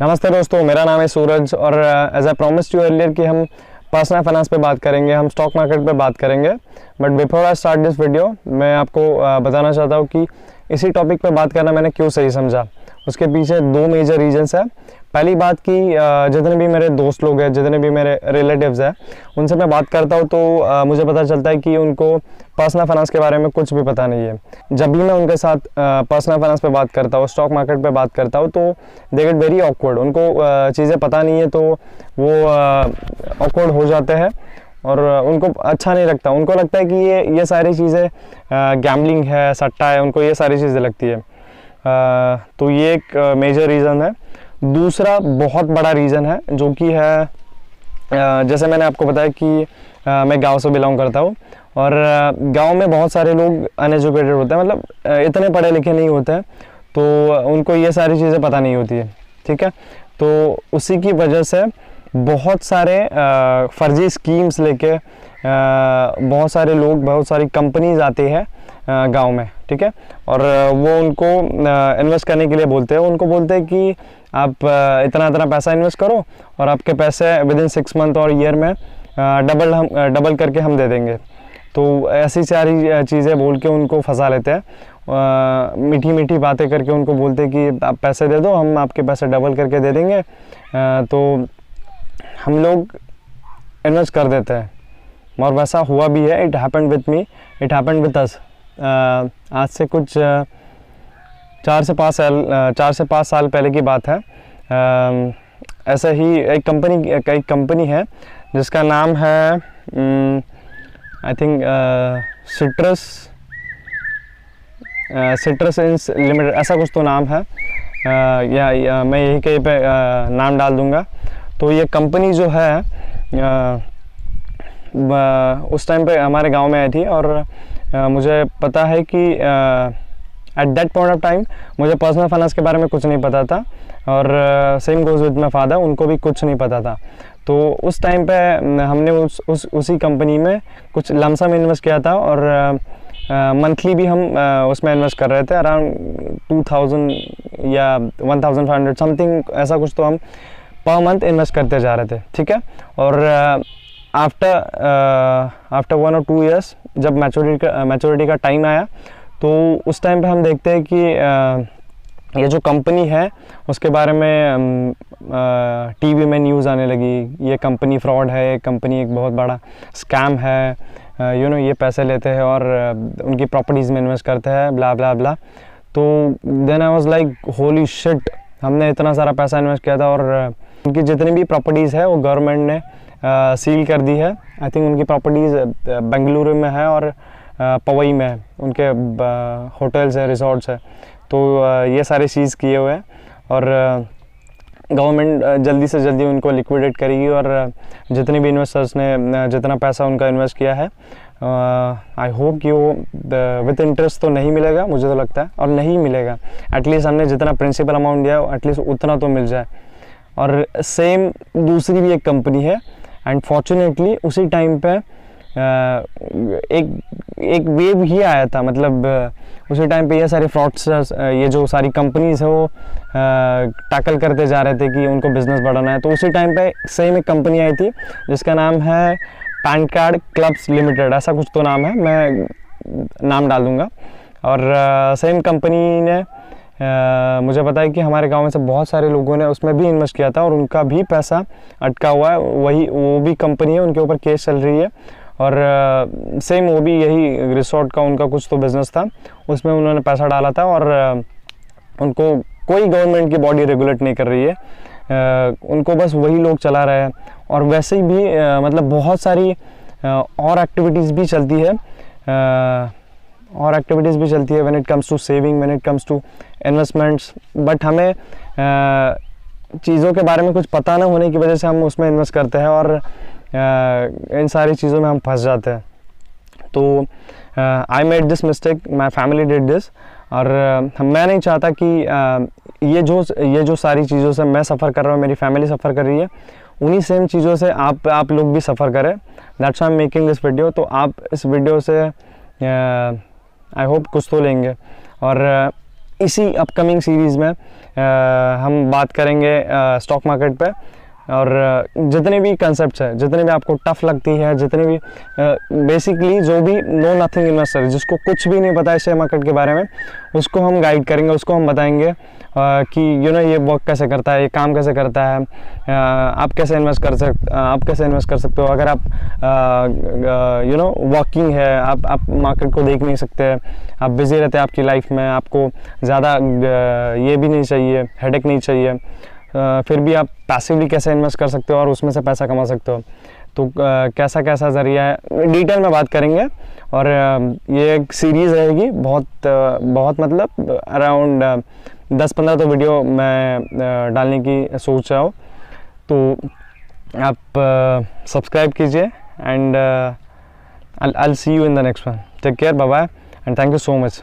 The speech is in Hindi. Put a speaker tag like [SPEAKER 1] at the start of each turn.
[SPEAKER 1] नमस्ते दोस्तों, मेरा नाम है सूरज और as I promised you earlier कि हम पर्सनल फाइनेंस पे बात करेंगे, हम स्टॉक मार्केट पे बात करेंगे। But before I start this video मैं आपको बताना चाहता हूँ कि इसी टॉपिक पे बात करना मैंने क्यों सही समझा। उसके पीछे दो मेजर रीजंस है। पहली बात कि जितने भी मेरे दोस्त लोग हैं, जितने भी मेरे रिलेटिव्स हैं, उनसे मैं बात करता हूँ तो मुझे पता चलता है कि उनको पर्सनल फाइनेंस के बारे में कुछ भी पता नहीं है। जब भी मैं उनके साथ पर्सनल फाइनेंस पे बात करता हूँ, स्टॉक मार्केट पे बात करता हूँ, तो दे गेट वेरी ऑकवर्ड। उनको चीज़ें पता नहीं है तो वो ऑकवर्ड हो जाते हैं और उनको अच्छा नहीं लगता। उनको लगता है कि ये सारी चीज़ें गैम्बलिंग है, सट्टा है, उनको ये सारी चीज़ें लगती है। तो ये एक मेजर रीज़न है। दूसरा बहुत बड़ा रीज़न है जो कि है, जैसे मैंने आपको बताया कि मैं गांव से बिलोंग करता हूँ और गांव में बहुत सारे लोग अनएजुकेटेड होते हैं, मतलब इतने पढ़े लिखे नहीं होते हैं, तो उनको ये सारी चीज़ें पता नहीं होती है। ठीक है, तो उसी की वजह से बहुत सारे फर्जी स्कीम्स लेके बहुत सारे लोग, बहुत सारी कंपनीज आती है गांव में। ठीक है, और वो उनको इन्वेस्ट करने के लिए बोलते हैं। उनको बोलते हैं कि आप इतना पैसा इन्वेस्ट करो और आपके पैसे विद इन 6 मंथ और ईयर में डबल करके हम दे देंगे। तो ऐसी सारी चीज़ें बोल के उनको फंसा लेते हैं। मीठी मीठी बातें करके उनको बोलते हैं कि आप पैसे दे दो, हम आपके पैसे डबल करके दे देंगे। तो हम लोग इन्वेस्ट कर देते हैं और वैसा हुआ भी है। It happened with me, it happened with us. आज से कुछ 4 से 5 साल पहले की बात है। ऐसा ही एक कंपनी है जिसका नाम है आई थिंक सिट्रस इंस लिमिटेड, ऐसा कुछ तो नाम है। या मैं यही कहीं पे नाम डाल दूंगा। तो ये कंपनी जो है उस टाइम पे हमारे गांव में आई थी और मुझे पता है कि at that point of time मुझे पर्सनल फाइनेंस के बारे में कुछ नहीं पता था और same goes with my father, उनको भी कुछ नहीं पता था। तो उस टाइम पे हमने उसी कंपनी में कुछ लमसम इन्वेस्ट किया था और मंथली भी हम उसमें इन्वेस्ट कर रहे थे। अराउंड 2000 या 1500 समथिंग ऐसा कुछ तो हम पर मंथ इन्वेस्ट करते जा रहे थे। ठीक है, और आफ्टर 1 और 2 ईयर्स जब मैच्योरिटी का टाइम आया तो उस टाइम पे हम देखते हैं कि ये जो कंपनी है उसके बारे में टीवी में न्यूज़ आने लगी। ये कंपनी फ्रॉड है, ये कंपनी एक बहुत बड़ा स्कैम है, ये पैसे लेते हैं और उनकी प्रॉपर्टीज़ में इन्वेस्ट करते हैं, ब्ला ब्ला ब्ला। तो then I was like holy shit, हमने इतना सारा पैसा इन्वेस्ट किया था और उनकी जितनी भी प्रॉपर्टीज़ है वो गवर्नमेंट ने सील कर दी है। आई थिंक उनकी प्रॉपर्टीज़ बेंगलुरु में है और पवई में है, उनके होटल्स है, रिसोर्ट्स है। तो ये सारी चीज़ किए हुए हैं और गवर्नमेंट जल्दी से जल्दी उनको लिक्विडेट करेगी और जितने भी इन्वेस्टर्स ने जितना पैसा उनका इन्वेस्ट किया है, आई होप कि वो विथ इंटरेस्ट तो नहीं मिलेगा, मुझे तो लगता है, और नहीं मिलेगा। एटलीस्ट हमने जितना प्रिंसिपल अमाउंट दिया है एटलीस्ट उतना तो मिल जाए। और सेम दूसरी भी एक कंपनी है एंड फॉर्चुनेटली उसी टाइम पे एक वेव ही आया था। मतलब उसी टाइम पे ये सारे फ्रॉड्स, ये जो सारी कंपनीज है वो टैकल करते जा रहे थे कि उनको बिजनेस बढ़ाना है। तो उसी टाइम पे सेम एक कंपनी आई थी जिसका नाम है पैन कार्ड क्लब्स लिमिटेड, ऐसा कुछ तो नाम है, मैं नाम डाल दूंगा। और सेम कंपनी ने मुझे पता है कि हमारे गांव में से बहुत सारे लोगों ने उसमें भी इन्वेस्ट किया था और उनका भी पैसा अटका हुआ है। वो भी कंपनी है, उनके ऊपर केस चल रही है और सेम वो भी यही रिसोर्ट का उनका कुछ तो बिज़नेस था, उसमें उन्होंने पैसा डाला था और उनको कोई गवर्नमेंट की बॉडी रेगुलेट नहीं कर रही है, उनको बस वही लोग चला रहे हैं। और वैसे ही भी मतलब बहुत सारी और एक्टिविटीज़ भी चलती है, when it comes to saving, when it comes to investments. But हमें चीज़ों के बारे में कुछ पता ना होने की वजह से हम उसमें इन्वेस्ट करते हैं और इन सारी चीज़ों में हम फंस जाते हैं। तो I made this mistake, my family did this. और मैं नहीं चाहता कि ये जो सारी चीज़ों से मैं सफ़र कर रहा हूँ, मेरी फैमिली सफ़र कर रही है, उन्हीं सेम चीज़ों से आप लोग भी सफ़र करें। That's why I am making this video. तो आप इस वीडियो से आई होप कुछ तो लेंगे। और इसी अपकमिंग सीरीज़ में हम बात करेंगे स्टॉक मार्केट पे, और जितने भी कंसेप्ट्स हैं, जितने भी आपको टफ लगती है, जितने भी बेसिकली जो भी नो नथिंग इन्वेस्टर जिसको कुछ भी नहीं पता है शेयर मार्केट के बारे में, उसको हम गाइड करेंगे, उसको हम बताएंगे कि ये वर्क कैसे करता है, ये काम कैसे करता है, आप कैसे इन्वेस्ट कर सकते हो। अगर आप वर्किंग है, आप मार्केट को देख नहीं सकते, आप बिजी रहते हैं आपकी लाइफ में, आपको ज़्यादा ये भी नहीं चाहिए, हेडेक नहीं चाहिए, फिर भी आप पैसिवली कैसे इन्वेस्ट कर सकते हो और उसमें से पैसा कमा सकते हो। तो कैसा कैसा ज़रिया है डिटेल में बात करेंगे। और ये एक सीरीज़ रहेगी, बहुत मतलब अराउंड 10-15 तो वीडियो मैं डालने की सोच रहा हूँ। तो आप सब्सक्राइब कीजिए and I'll see you in the next one. Take care, bye bye, and thank you so much.